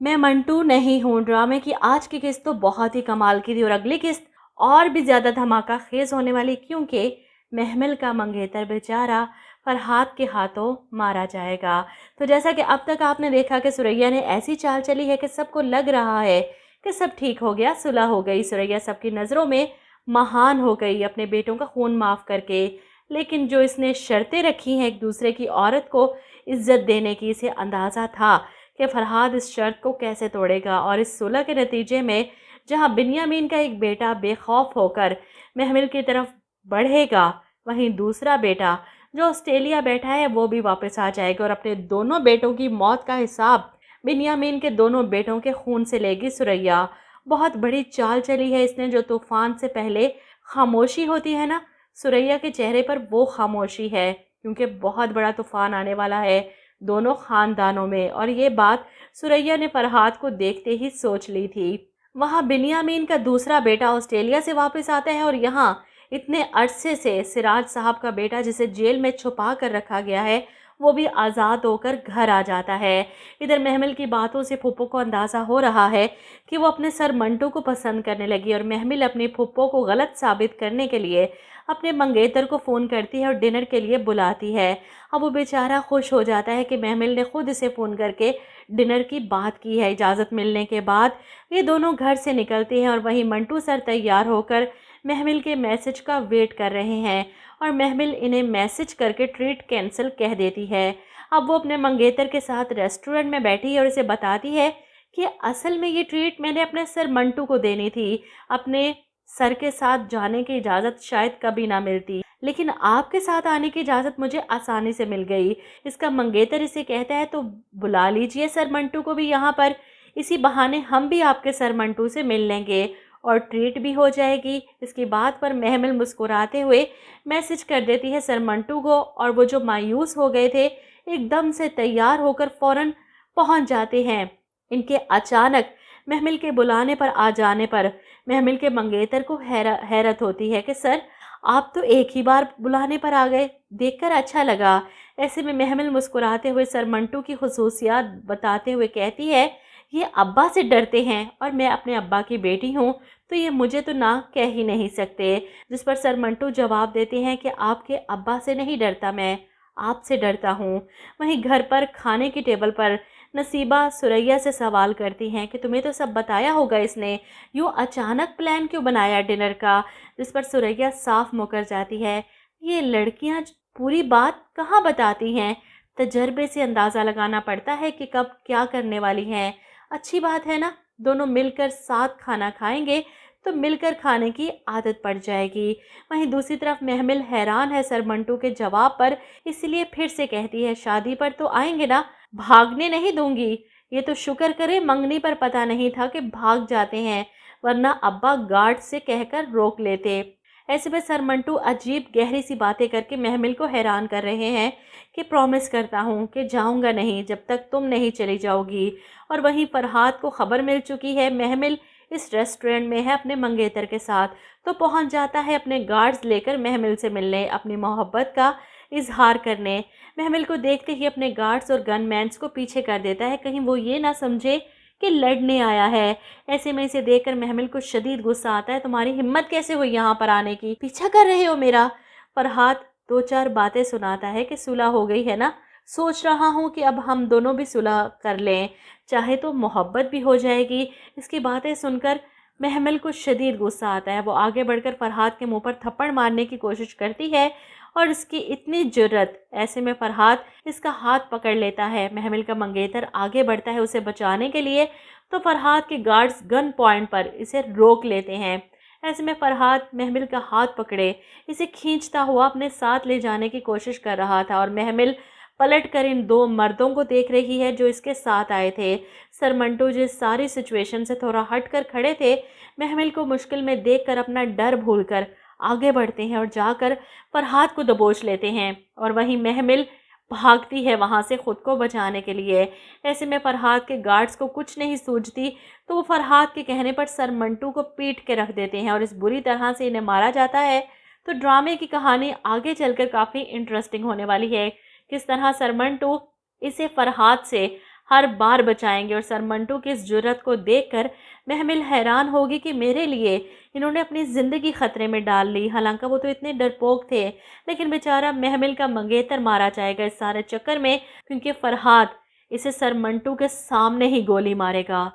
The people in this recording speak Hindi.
मैं मंटू नहीं हूँ ड्रामे की आज की किस्त तो बहुत ही कमाल की थी और अगली किस्त और भी ज़्यादा धमाका खेज होने वाली, क्योंकि महमिल का मंगेतर बेचारा फरहाद के हाथों मारा जाएगा। तो जैसा कि अब तक आपने देखा कि सुरैया ने ऐसी चाल चली है कि सबको लग रहा है कि सब ठीक हो गया, सुलह हो गई, सुरैया सबकी नज़रों में महान हो गई अपने बेटों का खून माफ़ करके। लेकिन जो इसने शर्तें रखी हैं एक दूसरे की औरत को इज्जत देने की, इसे अंदाज़ा था कि फरहाद इस शर्त को कैसे तोड़ेगा। और इस सुलह के नतीजे में जहां बिन्यामीन का एक बेटा बेखौफ होकर महमिल की तरफ बढ़ेगा, वहीं दूसरा बेटा जो ऑस्ट्रेलिया बैठा है वो भी वापस आ जाएगा और अपने दोनों बेटों की मौत का हिसाब बिन्यामीन के दोनों बेटों के खून से लेगी सुरैया। बहुत बड़ी चाल चली है इसने। जो तूफान से पहले खामोशी होती है ना, सुरैया के चेहरे पर वो खामोशी है, क्योंकि बहुत बड़ा तूफान आने वाला है दोनों खानदानों में। और ये बात सुरैया ने फरहाद को देखते ही सोच ली थी। वहाँ बिन्यामीन का दूसरा बेटा ऑस्ट्रेलिया से वापस आता है और यहाँ इतने अरसे से सिराज साहब का बेटा जिसे जेल में छुपा कर रखा गया है वो भी आज़ाद होकर घर आ जाता है। इधर महमिल की बातों से फूफो को अंदाज़ा हो रहा है कि वो अपने सर मंटू को पसंद करने लगी और महमिल अपनी फूफो को गलत साबित करने के लिए अपने मंगेतर को फ़ोन करती है और डिनर के लिए बुलाती है। अब वो बेचारा खुश हो जाता है कि महमिल ने खुद इसे फ़ोन करके डिनर की बात की है। इजाज़त मिलने के बाद ये दोनों घर से निकलते हैं और वहीं मंटू सर तैयार होकर महमिल के मैसेज का वेट कर रहे हैं और महमिल इन्हें मैसेज करके ट्रीट कैंसिल कह देती है। अब वो अपने मंगेतर के साथ रेस्टोरेंट में बैठी है और इसे बताती है कि असल में ये ट्रीट मैंने अपने सर मंटू को देनी थी। अपने सर के साथ जाने की इजाज़त शायद कभी ना मिलती, लेकिन आपके साथ आने की इजाज़त मुझे आसानी से मिल गई। इसका मंगेतर इसे कहता है तो बुला लीजिए सर मंटू को भी यहाँ पर, इसी बहाने हम भी आपके सर मंटू से मिल लेंगे और ट्रीट भी हो जाएगी। इसकी बात पर महमिल मुस्कुराते हुए मैसेज कर देती है सर मंटू को और वो जो मायूस हो गए थे एकदम से तैयार होकर फ़ौरन पहुंच जाते हैं। इनके अचानक महमिल के बुलाने पर आ जाने पर महमिल के मंगेतर को हैरत होती है कि सर आप तो एक ही बार बुलाने पर आ गए, देखकर अच्छा लगा। ऐसे में महमिल मुस्कुराते हुए सर मंटू की खुसूसियात बताते हुए कहती है ये अब्बा से डरते हैं और मैं अपने अब्बा की बेटी हूँ तो ये मुझे तो ना कह ही नहीं सकते। जिस पर सर मंटू जवाब देते हैं कि आपके अब्बा से नहीं डरता, मैं आपसे डरता हूँ। वहीं घर पर खाने की टेबल पर नसीबा सुरैया से सवाल करती हैं कि तुम्हें तो सब बताया होगा इसने, यूँ अचानक प्लान क्यों बनाया डिनर का। जिस पर सुरैया साफ मुकर जाती है ये लड़कियाँ पूरी बात कहाँ बताती हैं, तजर्बे से अंदाज़ा लगाना पड़ता है कि कब क्या करने वाली हैं। अच्छी बात है ना, दोनों मिलकर साथ खाना खाएंगे तो मिलकर खाने की आदत पड़ जाएगी। वहीं दूसरी तरफ महमिल हैरान है सर मंटू के जवाब पर, इसलिए फिर से कहती है शादी पर तो आएंगे ना, भागने नहीं दूंगी। ये तो शुक्र करे मंगनी पर पता नहीं था कि भाग जाते हैं, वरना अब्बा गार्ड से कहकर रोक लेते। ऐसे में सर मंटू अजीब गहरी सी बातें करके महमिल को हैरान कर रहे हैं कि प्रॉमिस करता हूँ कि जाऊँगा नहीं जब तक तुम नहीं चली जाओगी। और वहीं फरहाद को खबर मिल चुकी है महमिल इस रेस्टोरेंट में है अपने मंगेतर के साथ, तो पहुंच जाता है अपने गार्ड्स लेकर महमिल से मिलने, अपनी मोहब्बत का इजहार करने। महमिल को देखते ही अपने गार्ड्स और गनमैन्स को पीछे कर देता है, कहीं वो ये ना समझे कि लड़ने आया है। ऐसे में इसे देखकर महमिल को शदीद गुस्सा आता है, तुम्हारी हिम्मत कैसे हुई यहाँ पर आने की, पीछा कर रहे हो मेरा। फरहाद दो चार बातें सुनाता है कि सुलह हो गई है ना, सोच रहा हूँ कि अब हम दोनों भी सुलह कर लें, चाहे तो मोहब्बत भी हो जाएगी। इसकी बातें सुनकर महमिल को शदीद गुस्सा आता है। वो आगे बढ़कर फरहाद के मुंह पर थप्पड़ मारने की कोशिश करती है और इसकी इतनी जुर्रत, ऐसे में फरहाद इसका हाथ पकड़ लेता है। महमिल का मंगेतर आगे बढ़ता है उसे बचाने के लिए, तो फरहाद के गार्ड्स गन पॉइंट पर इसे रोक लेते हैं। ऐसे में फरहाद महमिल का हाथ पकड़े इसे खींचता हुआ अपने साथ ले जाने की कोशिश कर रहा था और महमिल पलट कर इन दो मर्दों को देख रही है जो इसके साथ आए थे। सर मंटू जिस सारी सिचुएशन से थोड़ा हट कर खड़े थे, महमिल को मुश्किल में देखकर अपना डर भूलकर आगे बढ़ते हैं और जाकर फरहाद को दबोच लेते हैं। और वहीं महमिल भागती है वहां से खुद को बचाने के लिए। ऐसे में फरहाद के गार्ड्स को कुछ नहीं सूझती, तो वो फरहाद के कहने पर सर मंटू को पीट के रख देते हैं और इस बुरी तरह से इन्हें मारा जाता है। तो ड्रामे की कहानी आगे चलकर काफ़ी इंटरेस्टिंग होने वाली है। किस तरह सर मंटू इसे फरहाद से हर बार बचाएंगे। और सर मंटू की इस जुर्रत को देखकर महमिल हैरान होगी कि मेरे लिए इन्होंने अपनी ज़िंदगी खतरे में डाल ली। हालांकि वो तो इतने डरपोक थे, लेकिन बेचारा महमिल का मंगेतर मारा जाएगा इस सारे चक्कर में, क्योंकि फरहाद इसे सर मंटू के सामने ही गोली मारेगा।